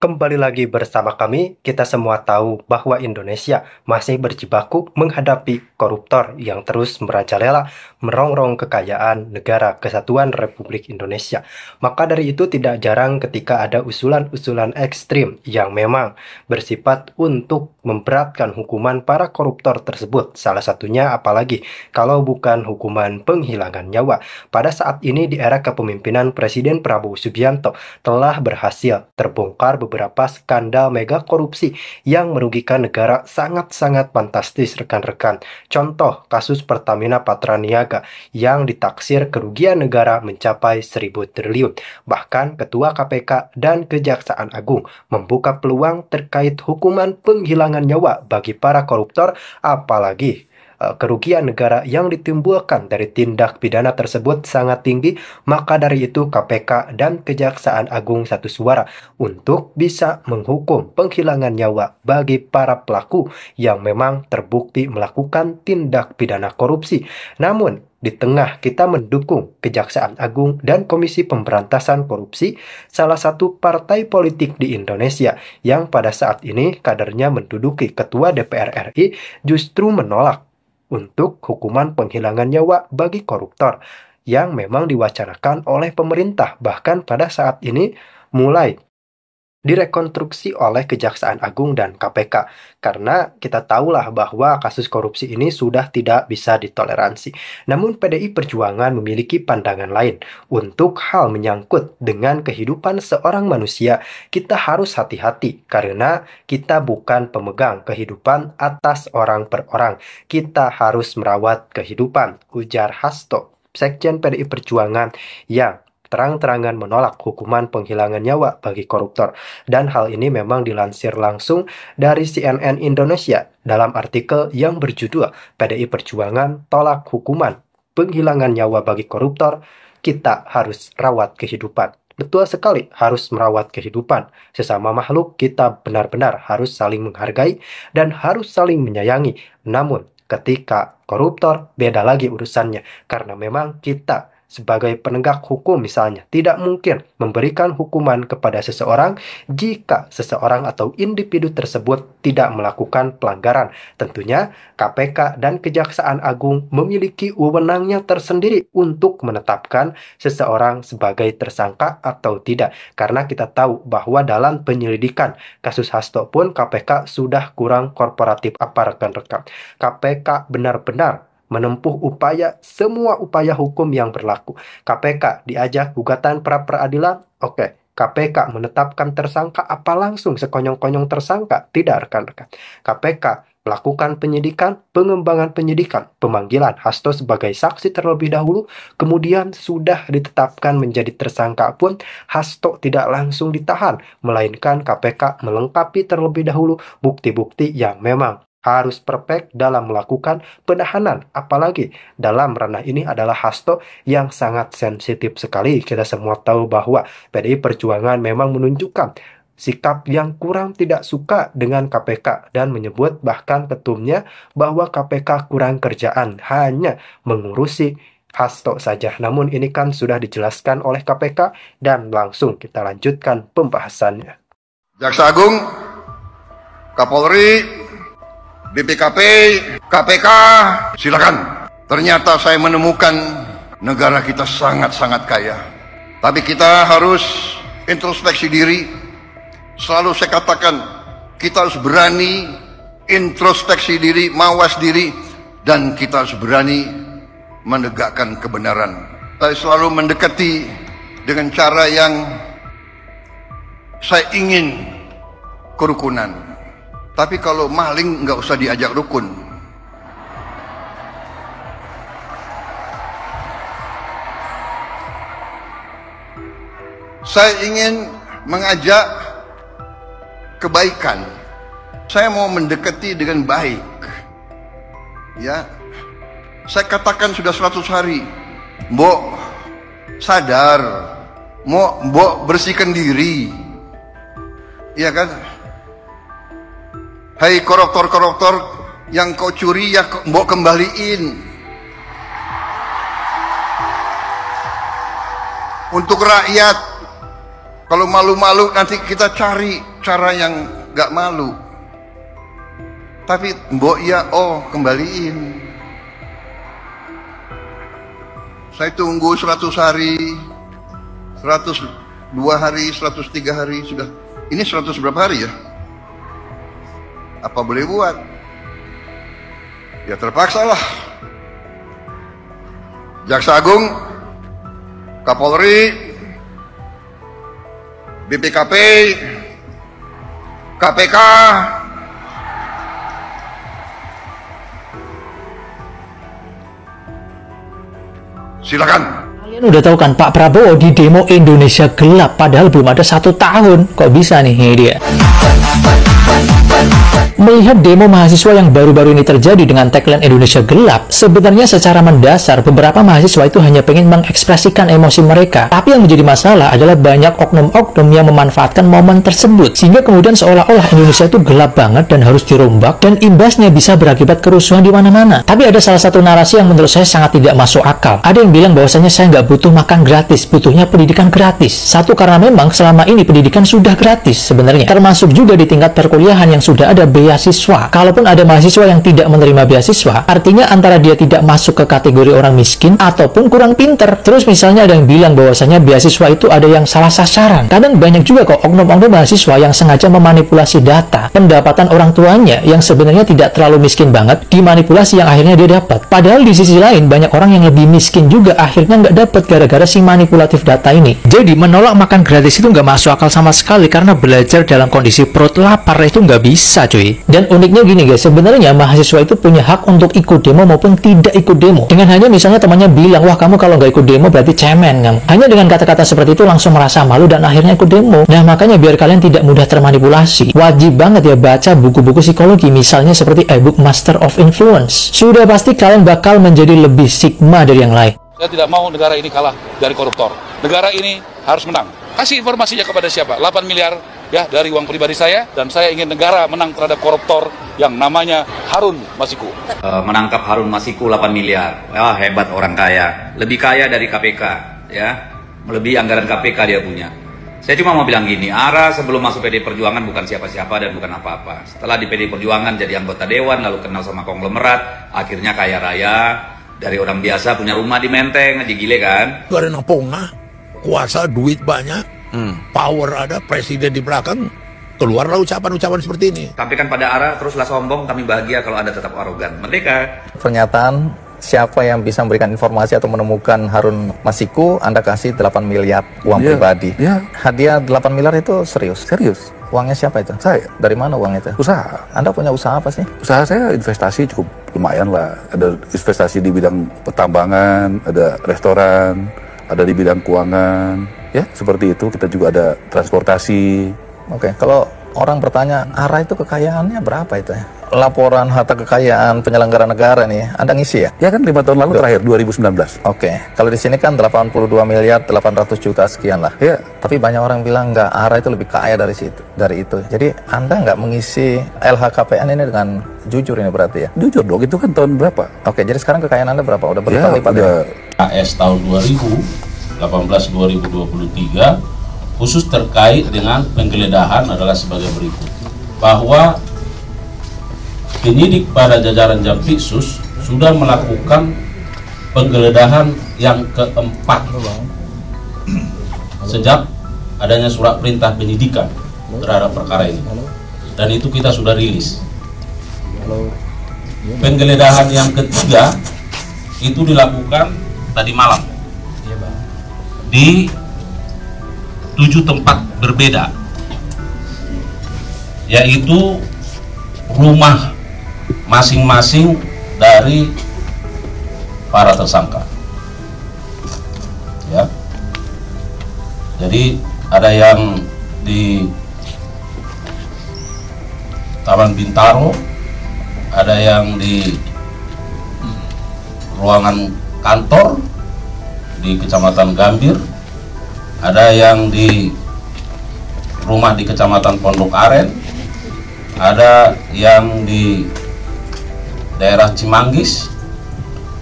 Kembali lagi bersama kami, kita semua tahu bahwa Indonesia masih berjibaku menghadapi koruptor yang terus merajalela merongrong kekayaan negara kesatuan Republik Indonesia. Maka dari itu tidak jarang ketika ada usulan-usulan ekstrim yang memang bersifat untuk memberatkan hukuman para koruptor tersebut. Salah satunya apalagi kalau bukan hukuman penghilangan nyawa. Pada saat ini di era kepemimpinan Presiden Prabowo Subianto telah berhasil terbongkar beberapa skandal mega korupsi yang merugikan negara sangat-sangat fantastis rekan-rekan. Contoh kasus Pertamina Patraniaga yang ditaksir kerugian negara mencapai 1.000 triliun. Bahkan Ketua KPK dan Kejaksaan Agung membuka peluang terkait hukuman penghilangan nyawa bagi para koruptor, apalagi kerugian negara yang ditimbulkan dari tindak pidana tersebut sangat tinggi, maka dari itu KPK dan Kejaksaan Agung satu suara untuk bisa menghukum penghilangan nyawa bagi para pelaku yang memang terbukti melakukan tindak pidana korupsi. Namun, di tengah kita mendukung Kejaksaan Agung dan Komisi Pemberantasan Korupsi, salah satu partai politik di Indonesia yang pada saat ini kadernya menduduki Ketua DPR RI justru menolak untuk hukuman penghilangan nyawa bagi koruptor yang memang diwacanakan oleh pemerintah. Bahkan pada saat ini mulai direkonstruksi oleh Kejaksaan Agung dan KPK. Karena kita tahulah bahwa kasus korupsi ini sudah tidak bisa ditoleransi. Namun PDI Perjuangan memiliki pandangan lain. Untuk hal menyangkut dengan kehidupan seorang manusia, kita harus hati-hati karena kita bukan pemegang kehidupan atas orang per orang. Kita harus merawat kehidupan, ujar Hasto, Sekjen PDI Perjuangan yang terang-terangan menolak hukuman penghilangan nyawa bagi koruptor. Dan hal ini memang dilansir langsung dari CNN Indonesia dalam artikel yang berjudul PDI Perjuangan tolak hukuman penghilangan nyawa bagi koruptor, kita harus rawat kehidupan. Betul sekali, harus merawat kehidupan. Sesama makhluk kita benar-benar harus saling menghargai dan harus saling menyayangi. Namun, ketika koruptor, beda lagi urusannya. Karena memang kita sebagai penegak hukum misalnya, tidak mungkin memberikan hukuman kepada seseorang jika seseorang atau individu tersebut tidak melakukan pelanggaran. Tentunya KPK dan Kejaksaan Agung memiliki wewenangnya tersendiri untuk menetapkan seseorang sebagai tersangka atau tidak. Karena kita tahu bahwa dalam penyelidikan kasus Hasto pun KPK sudah kurang kooperatif apa rekan-rekan. KPK benar-benar menempuh semua upaya hukum yang berlaku. KPK diajak gugatan pra-peradilan, oke. KPK menetapkan tersangka apa langsung sekonyong-konyong tersangka? Tidak rekan-rekan. KPK melakukan penyidikan, pengembangan penyidikan, pemanggilan Hasto sebagai saksi terlebih dahulu, kemudian sudah ditetapkan menjadi tersangka pun Hasto tidak langsung ditahan, melainkan KPK melengkapi terlebih dahulu bukti-bukti yang memang harus perfect dalam melakukan penahanan. Apalagi dalam ranah ini adalah Hasto yang sangat sensitif sekali. Kita semua tahu bahwa PDI Perjuangan memang menunjukkan sikap yang kurang tidak suka dengan KPK dan menyebut bahkan ketumnya bahwa KPK kurang kerjaan, hanya mengurusi Hasto saja. Namun ini kan sudah dijelaskan oleh KPK dan langsung kita lanjutkan pembahasannya. Jaksa Agung, Kapolri, BPKP, KPK, silakan. Ternyata saya menemukan negara kita sangat-sangat kaya. Tapi kita harus introspeksi diri. Selalu saya katakan, kita harus berani introspeksi diri, mawas diri, dan kita harus berani menegakkan kebenaran. Saya selalu mendekati dengan cara yang saya ingin kerukunan. Tapi kalau maling nggak usah diajak rukun. Saya ingin mengajak kebaikan. Saya mau mendekati dengan baik. Ya, saya katakan sudah 100 hari. Mbok sadar, mbok bersihkan diri. Iya kan? Hai koruptor-koruptor yang kau curi ya mbok kembaliin. Untuk rakyat, kalau malu-malu nanti kita cari cara yang gak malu. Tapi mbok ya kembaliin. Saya tunggu 100 hari, 102 hari, 103 hari sudah. Ini 100 berapa hari ya? Apa boleh buat? Ya terpaksa lah. Jaksa Agung, Kapolri, BPKP, KPK, silakan. Kalian udah tahu kan Pak Prabowo di demo Indonesia Gelap, padahal belum ada 1 tahun. Kok bisa nih? Ini dia. Melihat demo mahasiswa yang baru-baru ini terjadi dengan tagline Indonesia Gelap, sebenarnya secara mendasar beberapa mahasiswa itu hanya pengen mengekspresikan emosi mereka. Tapi yang menjadi masalah adalah banyak oknum-oknum yang memanfaatkan momen tersebut, sehingga kemudian seolah-olah Indonesia itu gelap banget dan harus dirombak, dan imbasnya bisa berakibat kerusuhan di mana-mana. Tapi ada salah satu narasi yang menurut saya sangat tidak masuk akal. Ada yang bilang bahwasanya saya nggak butuh makan gratis, butuhnya pendidikan gratis. Satu, karena memang selama ini pendidikan sudah gratis sebenarnya, termasuk juga di tingkat perkuliahan yang sudah ada beasiswa. Kalaupun ada mahasiswa yang tidak menerima beasiswa, artinya antara dia tidak masuk ke kategori orang miskin ataupun kurang pinter. Terus misalnya ada yang bilang bahwasanya beasiswa itu ada yang salah sasaran. Kadang banyak juga kok oknum-oknum mahasiswa yang sengaja memanipulasi data pendapatan orang tuanya yang sebenarnya tidak terlalu miskin banget, dimanipulasi yang akhirnya dia dapat. Padahal di sisi lain banyak orang yang lebih miskin juga akhirnya nggak dapat gara-gara si manipulatif data ini. Jadi menolak makan gratis itu nggak masuk akal sama sekali, karena belajar dalam kondisi perut lapar itu nggak bisa cuy. Dan uniknya gini guys, sebenarnya mahasiswa itu punya hak untuk ikut demo maupun tidak ikut demo. Dengan hanya misalnya temannya bilang, wah kamu kalau nggak ikut demo berarti cemen kamu. Hanya dengan kata-kata seperti itu langsung merasa malu dan akhirnya ikut demo. Nah makanya biar kalian tidak mudah termanipulasi, wajib banget ya baca buku-buku psikologi, misalnya seperti e-book Master of Influence. Sudah pasti kalian bakal menjadi lebih sigma dari yang lain. Saya tidak mau negara ini kalah dari koruptor. Negara ini harus menang. Kasih informasinya kepada siapa? 8 miliar ya dari uang pribadi saya, dan saya ingin negara menang terhadap koruptor yang namanya Harun Masiku. Menangkap Harun Masiku 8 miliar. Wah, hebat orang kaya. Lebih kaya dari KPK ya. Melebihi anggaran KPK dia punya. Saya cuma mau bilang gini, Ara sebelum masuk PD Perjuangan bukan siapa-siapa dan bukan apa-apa. Setelah di PD Perjuangan jadi anggota dewan, lalu kenal sama konglomerat, akhirnya kaya raya. Dari orang biasa punya rumah di Menteng, aja gile kan? Karena pongah, kuasa, duit banyak, power ada, presiden di belakang, keluarlah ucapan-ucapan seperti ini. Tapi kan pada Ara teruslah sombong, kami bahagia kalau Anda tetap arogan. Merdeka. Pernyataan siapa yang bisa memberikan informasi atau menemukan Harun Masiku, Anda kasih 8 miliar uang pribadi. Ya. Hadiah 8 miliar itu serius? Serius. Uangnya siapa itu? Saya. Dari mana uang itu? Usaha. Anda punya usaha apa sih? Usaha saya investasi cukup lumayan lah. Ada investasi di bidang pertambangan, ada restoran, ada di bidang keuangan. Ya, seperti itu. Kita juga ada transportasi. Oke, kalau orang bertanya, Ara itu kekayaannya berapa itu ya? Laporan harta kekayaan penyelenggara negara nih, Anda ngisi ya? Ya kan 5 tahun lalu terakhir, 2019. Oke, kalau di sini kan 82 miliar 800 juta sekian lah. Ya. Tapi banyak orang bilang nggak, Ara itu lebih kaya dari itu. Jadi Anda nggak mengisi LHKPN ini dengan jujur ini berarti ya? Jujur dong, itu kan tahun berapa? Oke, jadi sekarang kekayaan Anda berapa? Udah berlipat-lipat ya? AS tahun 2018-2023 khusus terkait dengan penggeledahan adalah sebagai berikut. Bahwa penyidik pada jajaran Jampitsus sudah melakukan penggeledahan yang keempat sejak adanya surat perintah penyidikan terhadap perkara ini, dan itu kita sudah rilis. Penggeledahan yang ketiga itu dilakukan tadi malam di 7 tempat berbeda, yaitu rumah masing-masing dari para tersangka. Ya. Jadi ada yang di Taman Bintaro, ada yang di ruangan kantor di Kecamatan Gambir, ada yang di rumah di Kecamatan Pondok Aren, ada yang di daerah Cimanggis,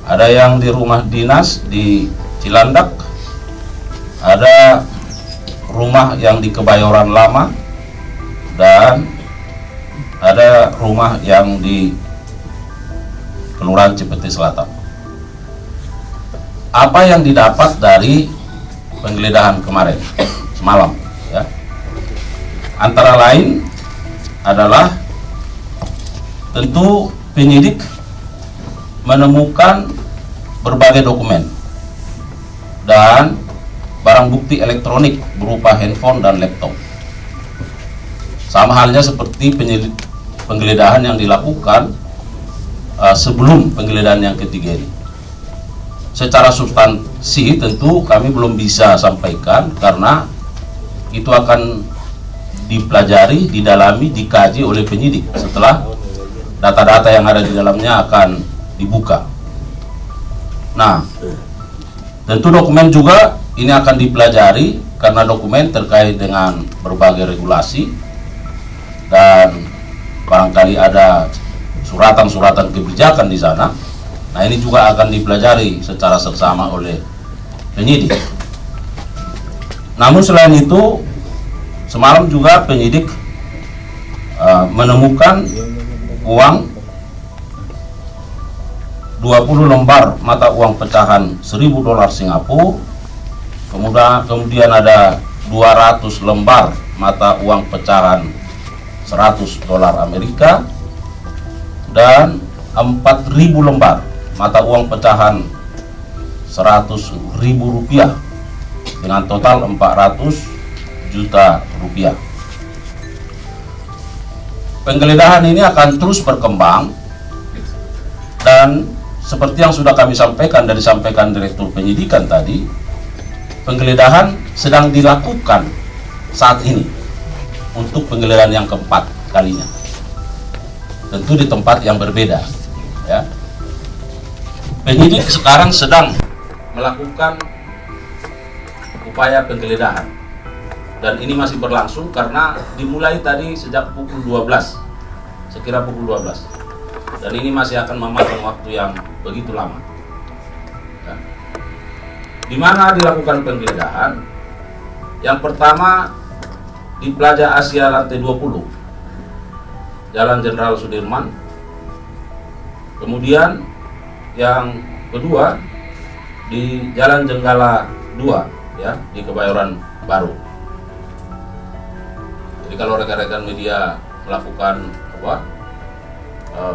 ada yang di rumah dinas di Cilandak, ada rumah yang di Kebayoran Lama, dan ada rumah yang di Kelurahan Cipete Selatan. Apa yang didapat dari penggeledahan kemarin, semalam, ya, antara lain adalah tentu penyidik menemukan berbagai dokumen dan barang bukti elektronik berupa handphone dan laptop. Sama halnya seperti penggeledahan yang dilakukan sebelum penggeledahan yang ketiga ini. Secara substansi tentu kami belum bisa sampaikan karena itu akan dipelajari, didalami, dikaji oleh penyidik setelah data-data yang ada di dalamnya akan dibuka. Nah, tentu dokumen juga ini akan dipelajari karena dokumen terkait dengan berbagai regulasi dan barangkali ada suratan-suratan kebijakan di sana. Nah, ini juga akan dipelajari secara seksama oleh penyidik. Namun selain itu, semalam juga penyidik menemukan uang 20 lembar mata uang pecahan $1.000 Singapura. Kemudian ada 200 lembar mata uang pecahan $100 Amerika dan 4.000 lembar mata uang pecahan $100.000 dengan total 400 juta rupiah. Penggeledahan ini akan terus berkembang dan seperti yang sudah kami sampaikan dari sampaikan Direktur Penyidikan tadi, penggeledahan sedang dilakukan saat ini untuk penggeledahan yang keempat kalinya. Tentu di tempat yang berbeda, ya. Penyidik sekarang sedang melakukan upaya penggeledahan dan ini masih berlangsung karena dimulai tadi sejak pukul 12, sekira pukul 12, dan ini masih akan memakan waktu yang begitu lama, ya. Di mana dilakukan penggeledahan? Yang pertama di Plaza Asia lantai 20, Jalan Jenderal Sudirman. Kemudian yang kedua di Jalan Jenggala 2, ya, di Kebayoran Baru. Jadi kalau rekan-rekan media melakukan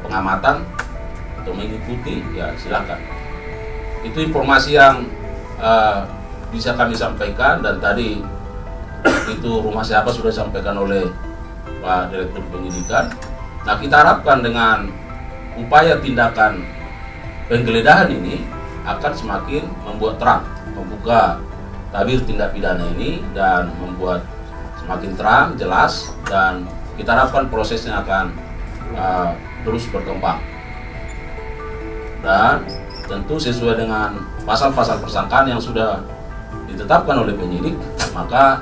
pengamatan atau mengikuti, ya silakan. Itu informasi yang bisa kami sampaikan, dan tadi itu rumah siapa sudah disampaikan oleh Pak Direktur Penyidikan. Nah, kita harapkan dengan upaya tindakan penggeledahan ini akan semakin membuat terang, membuka tabir tindak pidana ini dan membuat semakin terang, jelas, dan kita harapkan prosesnya akan terus berkembang. Dan tentu sesuai dengan pasal-pasal persangkaan yang sudah ditetapkan oleh penyidik, maka